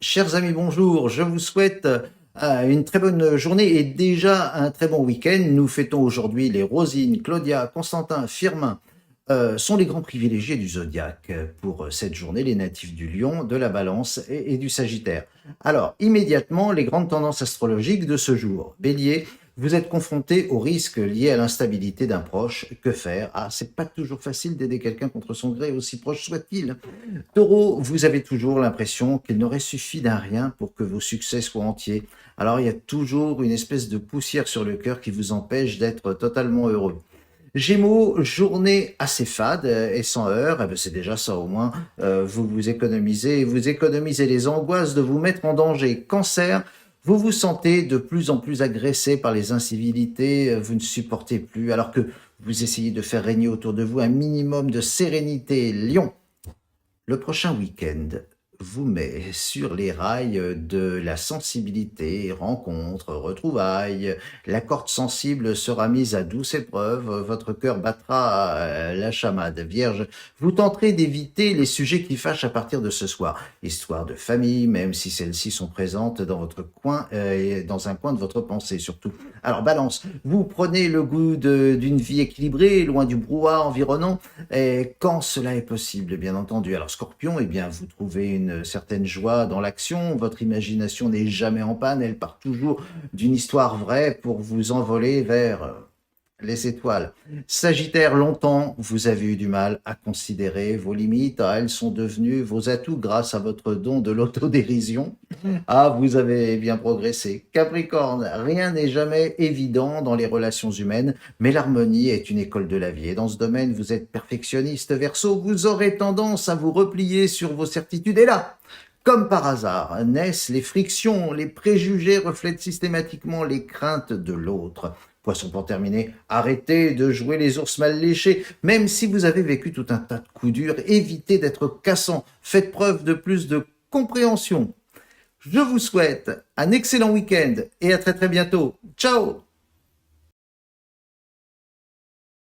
Chers amis, bonjour. Je vous souhaite une très bonne journée et déjà un très bon week-end. Nous fêtons aujourd'hui les Rosine, Claudia, Constantin, Firmin. Sont les grands privilégiés du zodiaque pour cette journée, les natifs du Lion, de la Balance et du Sagittaire. Alors, immédiatement, les grandes tendances astrologiques de ce jour. Bélier, vous êtes confronté aux risques liés à l'instabilité d'un proche. Que faire? Ah, c'est pas toujours facile d'aider quelqu'un contre son gré, aussi proche soit-il. Taureau, vous avez toujours l'impression qu'il n'aurait suffi d'un rien pour que vos succès soient entiers. Alors il y a toujours une espèce de poussière sur le cœur qui vous empêche d'être totalement heureux. Gémeaux, journée assez fade et sans heurts, eh ben, c'est déjà ça au moins, vous économisez les angoisses de vous mettre en danger. Cancer, vous vous sentez de plus en plus agressé par les incivilités, vous ne supportez plus, alors que vous essayez de faire régner autour de vous un minimum de sérénité. Lion, le prochain week-end vous met sur les rails de la sensibilité, rencontres, retrouvailles. La corde sensible sera mise à douce épreuve, votre cœur battra la chamade. Vierge, vous tenterez d'éviter les sujets qui fâchent à partir de ce soir. Histoire de famille, même si celles-ci sont présentes dans votre coin et dans un coin de votre pensée surtout. Alors Balance, vous prenez le goût d'une vie équilibrée, loin du brouhaha environnant, et quand cela est possible, bien entendu. Alors Scorpion, eh bien, vous trouvez une certaine joie dans l'action, votre imagination n'est jamais en panne, elle part toujours d'une histoire vraie pour vous envoler vers les étoiles. Sagittaire, longtemps, vous avez eu du mal à considérer vos limites. Ah, elles sont devenues vos atouts grâce à votre don de l'autodérision. Ah, vous avez bien progressé. Capricorne, rien n'est jamais évident dans les relations humaines, mais l'harmonie est une école de la vie. Et dans ce domaine, vous êtes perfectionniste. Verseau, vous aurez tendance à vous replier sur vos certitudes. Et là, comme par hasard, naissent les frictions, les préjugés reflètent systématiquement les craintes de l'autre. Poisson, pour terminer, arrêtez de jouer les ours mal léchés. Même si vous avez vécu tout un tas de coups durs, évitez d'être cassant. Faites preuve de plus de compréhension. Je vous souhaite un excellent week-end et à très très bientôt. Ciao!